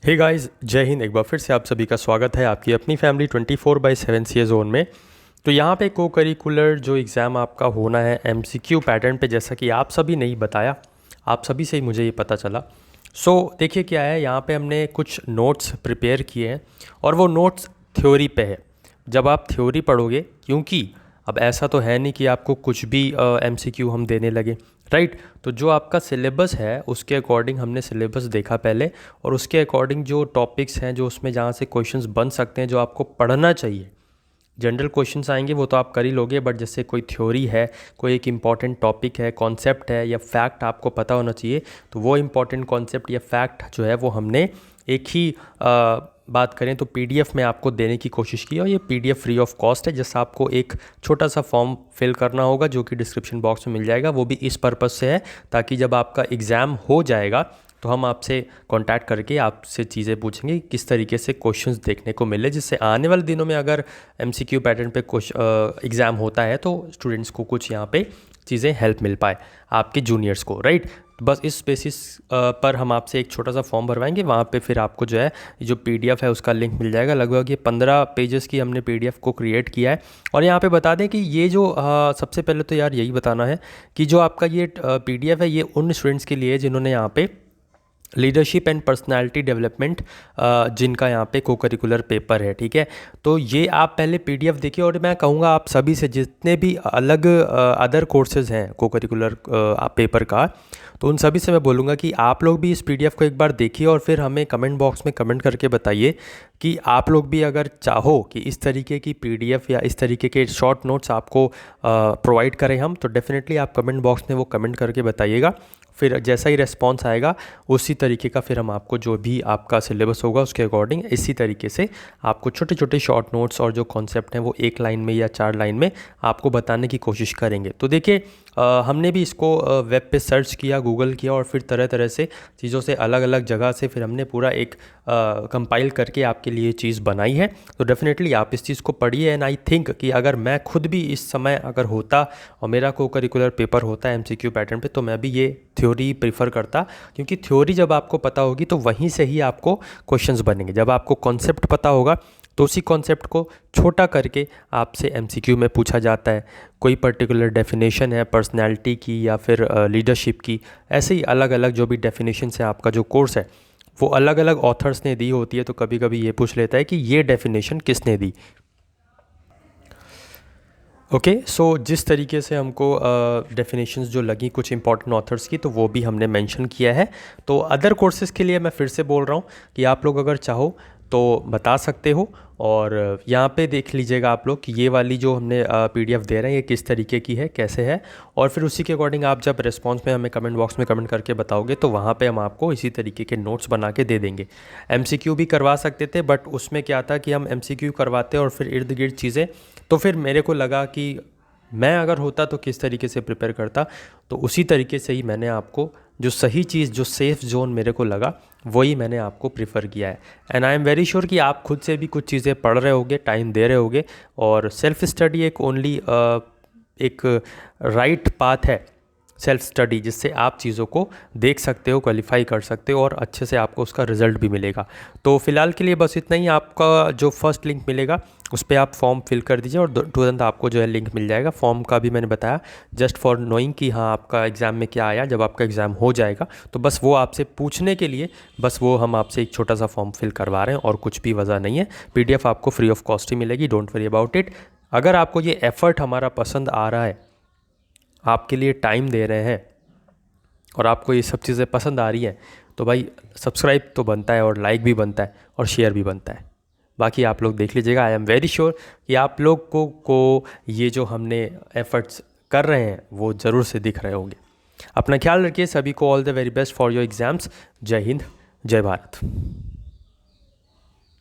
Hey guys, जय हिंद। एक बार फिर से आप सभी का स्वागत है आपकी अपनी फैमिली 24/7 सी जोन में। तो यहाँ पे को करिकुलर जो एग्ज़ाम आपका होना है एमसीक्यू पैटर्न पे, जैसा कि आप सभी ने ही बताया, आप सभी से ही मुझे ये पता चला। देखिए क्या है, यहाँ पे हमने कुछ नोट्स प्रिपेयर किए हैं और वो नोट्स थ्योरी पे है। जब आप थ्योरी पढ़ोगे, क्योंकि अब ऐसा तो है नहीं कि आपको कुछ भी एमसीक्यू हम देने लगे, राइट। तो जो आपका सिलेबस है उसके अकॉर्डिंग हमने सिलेबस देखा पहले, और उसके अकॉर्डिंग जो टॉपिक्स हैं जो उसमें जहाँ से क्वेश्चंस बन सकते हैं जो आपको पढ़ना चाहिए। जनरल क्वेश्चंस आएंगे वो तो आप कर ही लोगे, बट जैसे कोई थ्योरी है, कोई एक इम्पॉर्टेंट टॉपिक है, कॉन्सेप्ट है या फैक्ट आपको पता होना चाहिए, तो वो इम्पॉर्टेंट कॉन्सेप्ट या फैक्ट जो है वो हमने एक ही बात करें तो पीडीएफ में आपको देने की कोशिश की। और ये पीडीएफ फ्री ऑफ कॉस्ट है, जिससे आपको एक छोटा सा फॉर्म फिल करना होगा जो कि डिस्क्रिप्शन बॉक्स में मिल जाएगा। वो भी इस पर्पज़ से है ताकि जब आपका एग्ज़ाम हो जाएगा तो हम आपसे कांटेक्ट करके आपसे चीज़ें पूछेंगे किस तरीके से क्वेश्चंस देखने को मिले, जिससे आने वाले दिनों में अगर एमसीक्यू पैटर्न पे एग्ज़ाम होता है तो स्टूडेंट्स को कुछ यहाँ पे चीज़ें हेल्प मिल पाए, आपके जूनियर्स को, राइट। बस इस बेसिस पर हम आपसे एक छोटा सा फॉर्म भरवाएंगे, वहाँ पे फिर आपको जो है जो पीडीएफ है उसका लिंक मिल जाएगा। लगभग ये 15 पेजेस की हमने पीडीएफ को क्रिएट किया है। और यहाँ पे बता दें कि ये जो सबसे पहले तो यार यही बताना है कि जो आपका ये पीडीएफ है ये उन स्टूडेंट्स के लिए जिन्होंने यहाँ पे लीडरशिप एंड पर्सनालिटी डेवलपमेंट जिनका यहाँ पे को करिकुलर पेपर है, ठीक है। तो ये आप पहले पीडीएफ देखिए, और मैं कहूँगा आप सभी से जितने भी अलग अदर कोर्सेज़ हैं को करिकुलर पेपर का, तो उन सभी से मैं बोलूँगा कि आप लोग भी इस पीडीएफ को एक बार देखिए और फिर हमें कमेंट बॉक्स में कमेंट करके बताइए कि आप लोग भी अगर चाहो कि इस तरीके की पीडीएफ या इस तरीके के शॉर्ट नोट्स आपको प्रोवाइड करें हम, तो डेफिनेटली आप कमेंट बॉक्स में वो कमेंट करके बताइएगा। फिर जैसा ही रिस्पॉन्स आएगा उसी तरीके का फिर हम आपको जो भी आपका सिलेबस होगा उसके अकॉर्डिंग इसी तरीके से आपको छोटे छोटे शॉर्ट नोट्स और जो कॉन्सेप्ट हैं वो 1 लाइन में या 4 लाइन में आपको बताने की कोशिश करेंगे। तो देखिए हमने भी इसको वेब पे सर्च किया, गूगल किया, और फिर तरह तरह से चीज़ों से अलग अलग जगह से फिर हमने पूरा एक कंपाइल करके आपके लिए चीज़ बनाई है। तो डेफिनेटली आप इस चीज़ को पढ़िए। एंड आई थिंक कि अगर मैं खुद भी इस समय अगर होता और मेरा को करिकुलर पेपर होता है एमसीक्यू पैटर्न पे, तो मैं भी ये थ्योरी प्रीफर करता, क्योंकि थ्योरी जब आपको पता होगी तो वहीं से ही आपको क्वेश्चंस बनेंगे। जब आपको कॉन्सेप्ट पता होगा तो उसी कॉन्सेप्ट को छोटा करके आपसे एमसीक्यू में पूछा जाता है। कोई पर्टिकुलर डेफिनेशन है पर्सनैलिटी की या फिर लीडरशिप की, ऐसे ही अलग अलग जो भी डेफिनेशन है आपका जो कोर्स है वो अलग अलग ऑथर्स ने दी होती है, तो कभी कभी ये पूछ लेता है कि ये डेफिनेशन किसने दी। ओके, सो जिस तरीके से हमको डेफिनेशंस जो लगी कुछ इंपॉर्टेंट ऑथर्स की, तो वो भी हमने मेंशन किया है। तो अदर कोर्सेज़ के लिए मैं फिर से बोल रहा हूँ कि आप लोग अगर चाहो तो बता सकते हो, और यहाँ पे देख लीजिएगा आप लोग कि ये वाली जो हमने पीडीएफ दे रहे हैं ये किस तरीके की है, कैसे है, और फिर उसी के अकॉर्डिंग आप जब रिस्पांस में हमें कमेंट बॉक्स में कमेंट करके बताओगे तो वहाँ पे हम आपको इसी तरीके के नोट्स बना के दे देंगे। एमसीक्यू भी करवा सकते थे, बट उसमें क्या था कि हम एमसीक्यू करवाते और फिर इर्द गिर्द चीज़ें, तो फिर मेरे को लगा कि मैं अगर होता तो किस तरीके से प्रिपेयर करता, तो उसी तरीके से ही मैंने आपको जो सही चीज़ जो सेफ़ जोन मेरे को लगा वही मैंने आपको प्रिफ़र किया है। And I am very sure कि आप खुद से भी कुछ चीज़ें पढ़ रहे होगे, टाइम दे रहे होगे, और सेल्फ़ स्टडी एक ओनली एक राइट पाथ है, सेल्फ स्टडी, जिससे आप चीज़ों को देख सकते हो, क्वालिफाई कर सकते हो और अच्छे से आपको उसका रिज़ल्ट भी मिलेगा। तो फ़िलहाल के लिए बस इतना ही। आपका जो फर्स्ट लिंक मिलेगा उस पर आप फॉर्म फिल कर दीजिए और तुरंत आपको जो है लिंक मिल जाएगा। फॉर्म का भी मैंने बताया जस्ट फॉर नोइंग कि हाँ आपका एग्ज़ाम में क्या आया। जब आपका एग्ज़ाम हो जाएगा तो बस वो आपसे पूछने के लिए बस वो हम आपसे एक छोटा सा फॉर्म फिल करवा रहे हैं, और कुछ भी वजह नहीं है। पीडीएफ आपको फ्री ऑफ कॉस्ट ही मिलेगी, डोंट वरी अबाउट इट। अगर आपको ये एफ़र्ट हमारा पसंद आ रहा है, आपके लिए टाइम दे रहे हैं और आपको ये सब चीज़ें पसंद आ रही हैं, तो भाई सब्सक्राइब तो बनता है और लाइक भी बनता है और शेयर भी बनता है। बाकी आप लोग देख लीजिएगा। आई एम वेरी श्योर कि आप लोग को ये जो हमने एफर्ट्स कर रहे हैं वो ज़रूर से दिख रहे होंगे। अपना ख्याल रखिए। सभी को all the very best for your exams. जय हिंद, जय भारत।